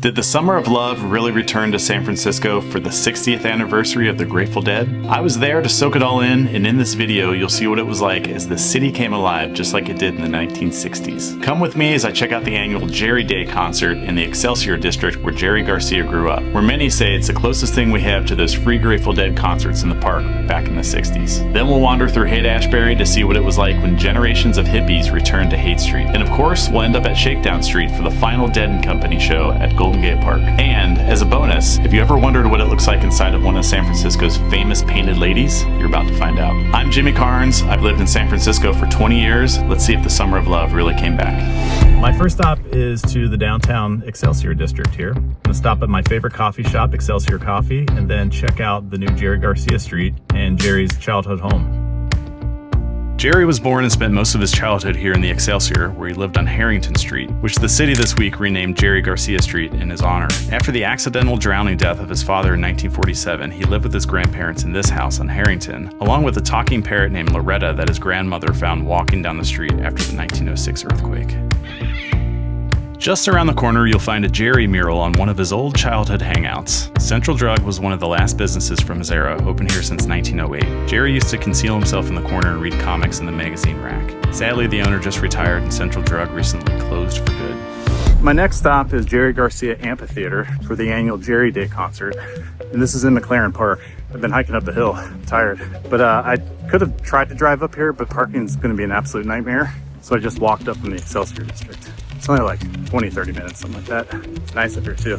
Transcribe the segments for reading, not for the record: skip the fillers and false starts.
Did the Summer of Love really return to San Francisco for the 60th anniversary of the Grateful Dead? I was there to soak it all in, and in this video you'll see what it was like as the city came alive just like it did in the 1960s. Come with me as I check out the annual Jerry Day concert in the Excelsior district where Jerry Garcia grew up, where many say it's the closest thing we have to those free Grateful Dead concerts in the park back in the 60s. Then we'll wander through Haight-Ashbury to see what it was like when generations of hippies returned to Haight Street. And of course, we'll end up at Shakedown Street for the final Dead and Company show at Golden Gate Park. And as a bonus, if you ever wondered what it looks like inside of one of San Francisco's famous painted ladies, you're about to find out. I'm Jimmy Carnes. I've lived in San Francisco for 20 years. Let's see if the Summer of Love really came back. My first stop is to the downtown Excelsior district here. I'm gonna stop at my favorite coffee shop, Excelsior Coffee, and then check out the new Jerry Garcia Street and Jerry's childhood home. Jerry was born and spent most of his childhood here in the Excelsior, where he lived on Harrington Street, which the city this week renamed Jerry Garcia Street in his honor. After the accidental drowning death of his father in 1947, he lived with his grandparents in this house on Harrington, along with a talking parrot named Loretta that his grandmother found walking down the street after the 1906 earthquake. Just around the corner, you'll find a Jerry mural on one of his old childhood hangouts. Central Drug was one of the last businesses from his era, open here since 1908. Jerry used to conceal himself in the corner and read comics in the magazine rack. Sadly, the owner just retired and Central Drug recently closed for good. My next stop is Jerry Garcia Amphitheater for the annual Jerry Day concert, and this is in McLaren Park. I've been hiking up the hill, I'm tired, but I could have tried to drive up here, but parking's gonna be an absolute nightmare, so I just walked up from the Excelsior district. It's only like 20-30 minutes, something like that. It's nice up here too.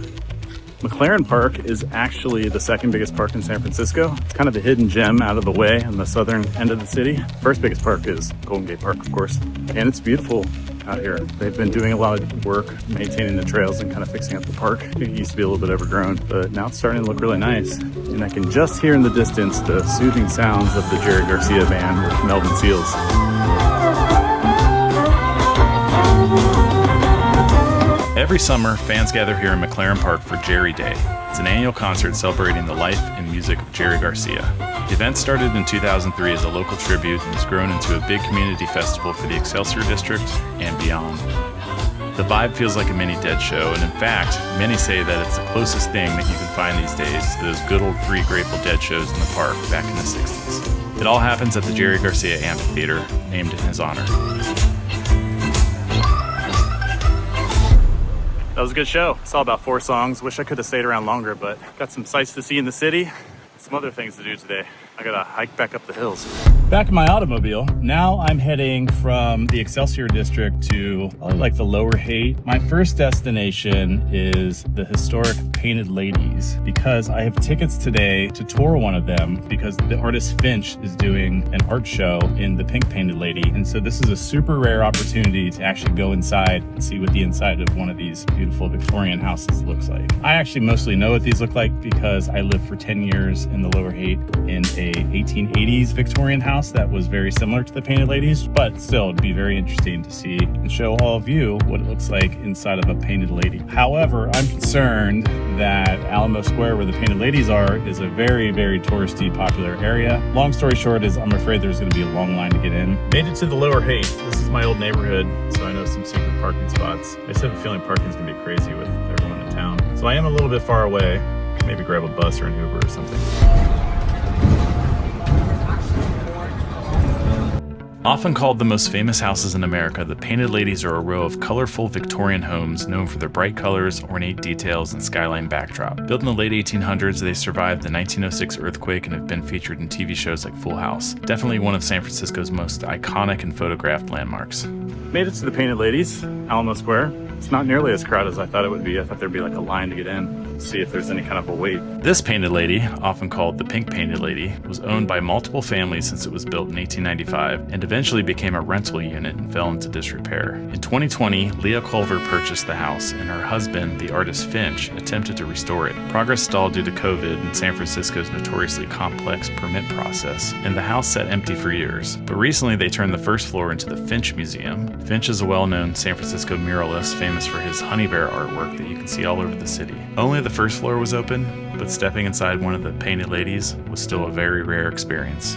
McLaren Park is actually the second biggest park in San Francisco. It's kind of a hidden gem out of the way on the southern end of the city. First biggest park is Golden Gate Park, of course. And it's beautiful out here. They've been doing a lot of work maintaining the trails and kind of fixing up the park. It used to be a little bit overgrown, but now it's starting to look really nice. And I can just hear in the distance the soothing sounds of the Jerry Garcia band with Melvin Seals. Every summer, fans gather here in McLaren Park for Jerry Day. It's an annual concert celebrating the life and music of Jerry Garcia. The event started in 2003 as a local tribute and has grown into a big community festival for the Excelsior district and beyond. The vibe feels like a mini Dead show, and in fact, many say that it's the closest thing that you can find these days to those good old free Grateful Dead shows in the park back in the 60s. It all happens at the Jerry Garcia Amphitheater, named in his honor. That was a good show. Saw about 4 songs. Wish I could have stayed around longer, but got some sights to see in the city. Some other things to do today. I gotta hike back up the hills. Back in my automobile. Now I'm heading from the Excelsior district to probably like the lower Haight. My first destination is the historic Painted Ladies because I have tickets today to tour one of them because the artist Finch is doing an art show in the Pink Painted Lady. And so this is a super rare opportunity to actually go inside and see what the inside of one of these beautiful Victorian houses looks like. I actually mostly know what these look like because I lived for 10 years in the lower Haight in a 1880s Victorian house that was very similar to the Painted Ladies, but still it'd be very interesting to see and show all of you what it looks like inside of a Painted Lady. However, I'm concerned that Alamo Square, where the Painted Ladies are, is a very, very touristy, popular area. Long story short is I'm afraid there's going to be a long line to get in. Made it to the lower Haight. This is my old neighborhood, so I know some secret parking spots. I just have a feeling parking's going to be crazy with everyone in town. So I am a little bit far away. Maybe grab a bus or an Uber or something. Often called the most famous houses in America, the Painted Ladies are a row of colorful Victorian homes known for their bright colors, ornate details, and skyline backdrop. Built in the late 1800s, they survived the 1906 earthquake and have been featured in TV shows like Full House. Definitely one of San Francisco's most iconic and photographed landmarks. Made it to the Painted Ladies, Alamo Square. It's not nearly as crowded as I thought it would be. I thought there'd be like a line to get in, see if there's any kind of a wait. This Painted Lady, often called the Pink Painted Lady, was owned by multiple families since it was built in 1895 and eventually became a rental unit and fell into disrepair. In 2020, Leah Culver purchased the house and her husband, the artist Finch, attempted to restore it. Progress stalled due to COVID and San Francisco's notoriously complex permit process, and the house sat empty for years. But recently they turned the first floor into the Finch Museum. Finch is a well-known San Francisco muralist famous for his honey bear artwork that you can see all over the city. Only the first floor was open, but stepping inside one of the Painted Ladies was still a very rare experience.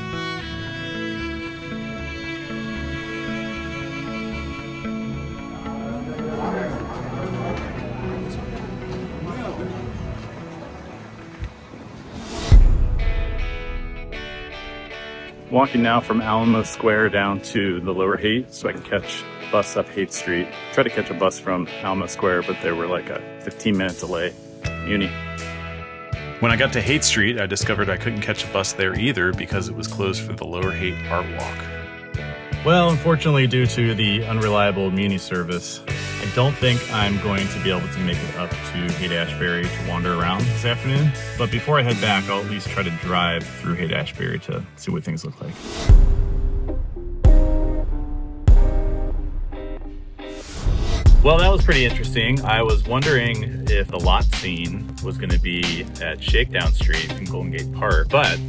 Walking now from Alamo Square down to the Lower Haight so I can catch a bus up Haight Street. Tried to catch a bus from Alamo Square, but there were like a 15-minute delay. Uni. When I got to Haight Street, I discovered I couldn't catch a bus there either because it was closed for the Lower Haight Art Walk. Well, unfortunately, due to the unreliable Muni service, I don't think I'm going to be able to make it up to Haight-Ashbury to wander around this afternoon. But before I head back, I'll at least try to drive through Haight-Ashbury to see what things look like. Well, that was pretty interesting. I was wondering if the lot scene was going to be at Shakedown Street in Golden Gate Park, but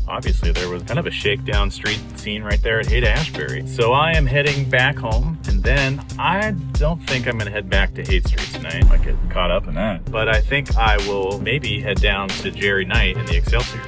obviously there was kind of a Shakedown Street scene right there at Haight-Ashbury. So I am heading back home, and then I don't think I'm going to head back to Haight Street tonight. I might get caught up in that. But I think I will maybe head down to Jerry Knight in the Excelsior.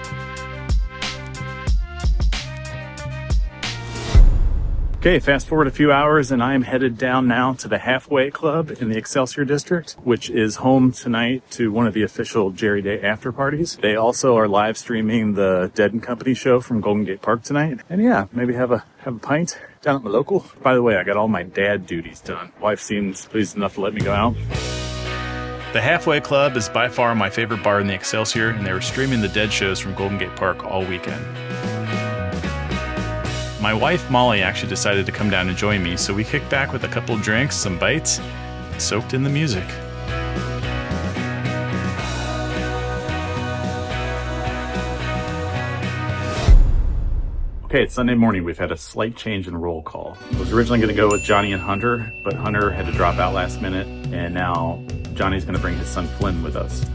Okay, fast forward a few hours and I am headed down now to the Halfway Club in the Excelsior District, which is home tonight to one of the official Jerry Day after parties. They also are live streaming the Dead & Company show from Golden Gate Park tonight. And yeah, maybe have a pint down at my local. By the way, I got all my dad duties done. Wife seems pleased enough to let me go out. The Halfway Club is by far my favorite bar in the Excelsior, and they were streaming the Dead shows from Golden Gate Park all weekend. My wife, Molly, actually decided to come down and join me, so we kicked back with a couple of drinks, some bites, and soaked in the music. Okay, it's Sunday morning. We've had a slight change in roll call. I was originally going to go with Johnny and Hunter, but Hunter had to drop out last minute, and now Johnny's going to bring his son Flynn with us.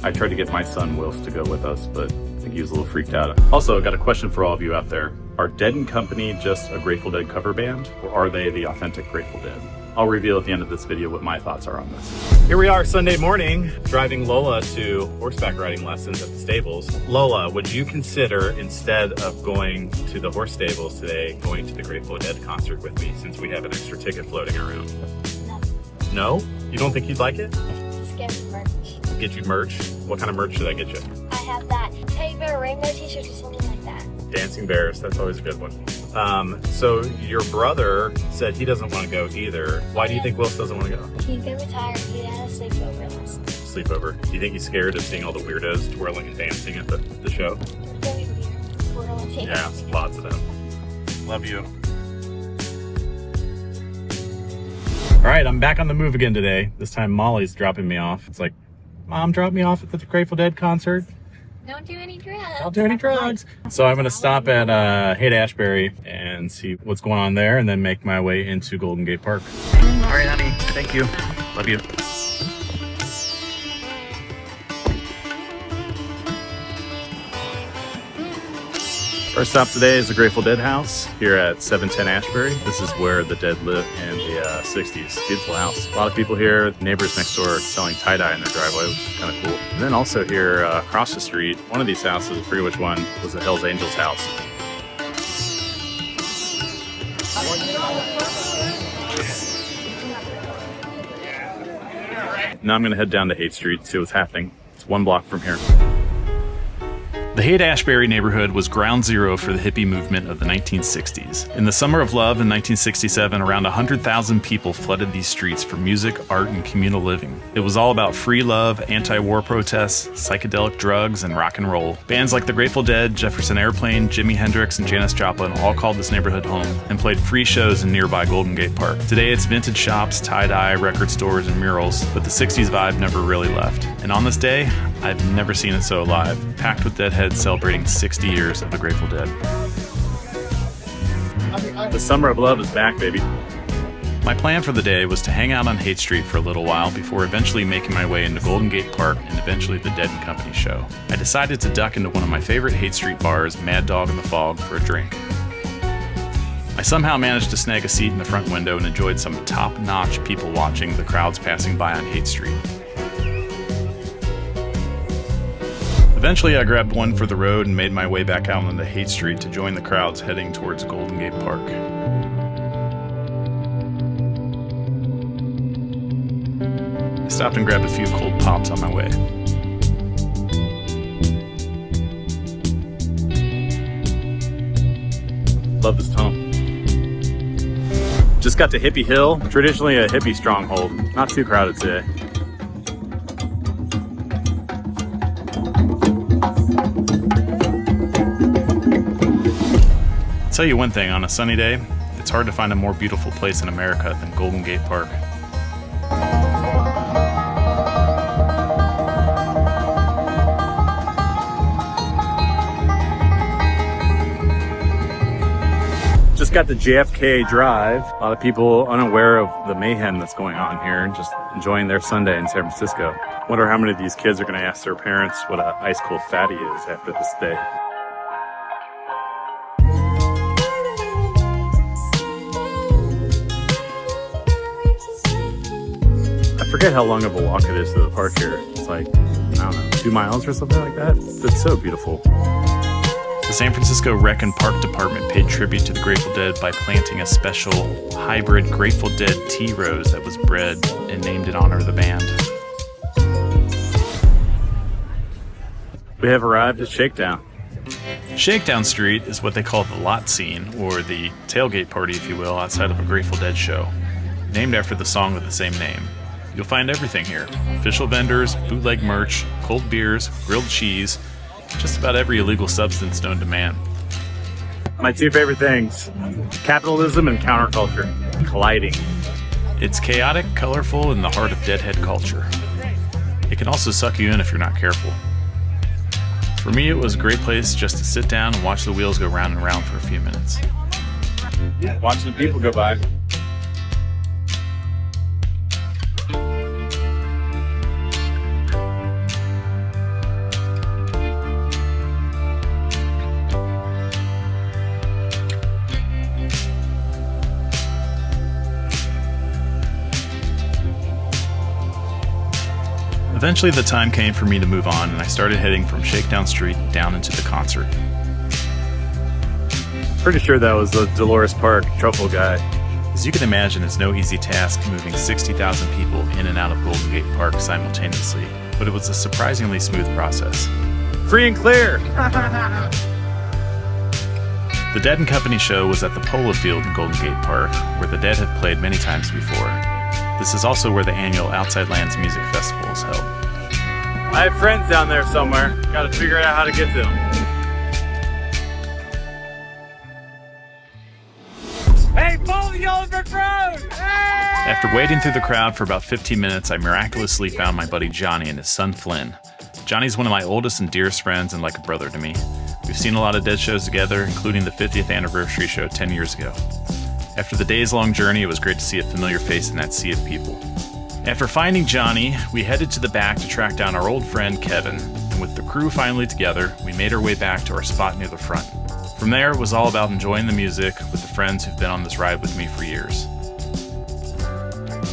I tried to get my son Wilf to go with us, but I think he was a little freaked out. Also, I got a question for all of you out there. Are Dead & Company just a Grateful Dead cover band, or are they the authentic Grateful Dead? I'll reveal at the end of this video what my thoughts are on this. Here we are Sunday morning, driving Lola to horseback riding lessons at the stables. Lola, would you consider, instead of going to the horse stables today, going to the Grateful Dead concert with me, since we have an extra ticket floating around? No. No? You don't think you'd like it? Just get me merch. Get you merch? What kind of merch should I get you? I have that Teddy Bear Rainbow t-shirt or something like that. Dancing Bears, that's always a good one. So your brother said he doesn't want to go either. Why do you think Wilf doesn't want to go? He's gonna retire. He had a sleepover last night. Sleepover. Do you think he's scared of seeing all the weirdos twirling and dancing at the show? Very weird. Twirling and Yeah, dancing. lots of them. Love you. All right, I'm back on the move again today. This time Molly's dropping me off. It's like, Mom, drop me off at the Grateful Dead concert. Don't do any drugs. Don't do any drugs. So I'm going to stop at Haight-Ashbury and see what's going on there and then make my way into Golden Gate Park. All right, honey. Thank you. Love you. First stop today is the Grateful Dead house here at 710 Ashbury. This is where the Dead lived in the 60s. Beautiful house. A lot of people here. Neighbors next door selling tie-dye in their driveway, which is kind of cool. And then also here across the street, one of these houses, I forget which one, was the Hells Angels house. Now I'm going to head down to Haight Street, see what's happening. It's 1 block from here. The Haight-Ashbury neighborhood was ground zero for the hippie movement of the 1960s. In the Summer of Love in 1967, around 100,000 people flooded these streets for music, art, and communal living. It was all about free love, anti-war protests, psychedelic drugs, and rock and roll. Bands like the Grateful Dead, Jefferson Airplane, Jimi Hendrix, and Janis Joplin all called this neighborhood home and played free shows in nearby Golden Gate Park. Today it's vintage shops, tie-dye, record stores, and murals, but the 60s vibe never really left. And on this day, I've never seen it so alive, packed with Deadhead celebrating 60 years of the Grateful Dead. The Summer of Love is back, baby. My plan for the day was to hang out on Haight Street for a little while before eventually making my way into Golden Gate Park and eventually the Dead & Company show. I decided to duck into one of my favorite Haight Street bars, Mad Dog in the Fog, for a drink. I somehow managed to snag a seat in the front window and enjoyed some top-notch people watching the crowds passing by on Haight Street. Eventually, I grabbed one for the road and made my way back out onto Haight Street to join the crowds heading towards Golden Gate Park. I stopped and grabbed a few cold pops on my way. love this tunnel. Just got to Hippie Hill, traditionally a hippie stronghold. Not too crowded today. I'll tell you one thing, on a sunny day, it's hard to find a more beautiful place in America than Golden Gate Park. Just got to JFK Drive. A lot of people unaware of the mayhem that's going on here and just enjoying their Sunday in San Francisco. Wonder how many of these kids are going to ask their parents what an ice cold fatty is after this day. I forget how long of a walk it is to the park here. It's like, I don't know, 2 miles or something like that. It's so beautiful. The San Francisco Rec and Park Department paid tribute to the Grateful Dead by planting a special hybrid Grateful Dead tea rose that was bred and named in honor of the band. We have arrived at Shakedown. Shakedown Street is what they call the lot scene, or the tailgate party, if you will, outside of a Grateful Dead show. Named after the song with the same name. You'll find everything here. Official vendors, bootleg merch, cold beers, grilled cheese, just about every illegal substance known to man. My two favorite things, capitalism and counterculture, colliding. It's chaotic, colorful, in the heart of Deadhead culture. It can also suck you in if you're not careful. For me, it was a great place just to sit down and watch the wheels go round and round for a few minutes. Watching the people go by. Eventually the time came for me to move on, and I started heading from Shakedown Street down into the concert. Pretty sure that was the Dolores Park truffle guy. As you can imagine, it's no easy task moving 60,000 people in and out of Golden Gate Park simultaneously, but it was a surprisingly smooth process. Free and clear! The Dead and Company show was at the Polo Field in Golden Gate Park, where the Dead have played many times before. This is also where the annual Outside Lands Music Festival is held. I have friends down there somewhere. Gotta figure out how to get to them. Hey, follow the Yellow Brick Road! Hey! After waiting through the crowd for about 15 minutes, I miraculously found my buddy Johnny and his son Flynn. Johnny's one of my oldest and dearest friends and like a brother to me. We've seen a lot of Dead shows together, including the 50th anniversary show 10 years ago. After the days-long journey, it was great to see a familiar face in that sea of people. After finding Johnny, we headed to the back to track down our old friend Kevin, and with the crew finally together, we made our way back to our spot near the front. From there, it was all about enjoying the music with the friends who've been on this ride with me for years.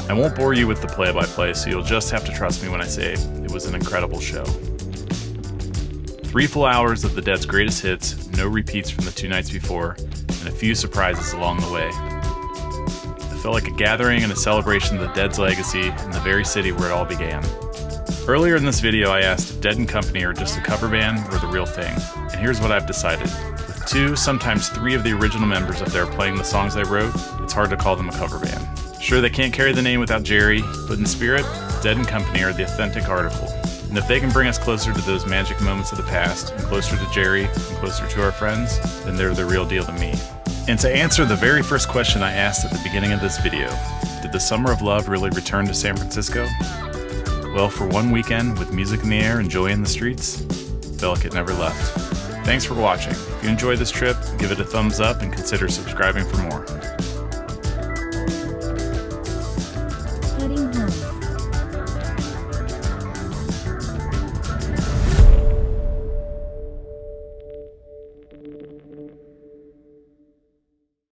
I won't bore you with the play-by-play, so you'll just have to trust me when I say it was an incredible show. 3 full hours of the Dead's greatest hits, no repeats from the 2 nights before, and a few surprises along the way. It felt like a gathering and a celebration of the Dead's legacy in the very city where it all began. Earlier in this video, I asked if Dead and Company are just a cover band or the real thing, and here's what I've decided. With 2, sometimes 3 of the original members up there playing the songs I wrote, it's hard to call them a cover band. Sure, they can't carry the name without Jerry, but in spirit, Dead and Company are the authentic article. And if they can bring us closer to those magic moments of the past, and closer to Jerry, and closer to our friends, then they're the real deal to me. And to answer the very first question I asked at the beginning of this video, did the summer of love really return to San Francisco? Well, for one weekend with music in the air and joy in the streets, it felt like it never left. Thanks for watching. If you enjoyed this trip, give it a thumbs up and consider subscribing for more.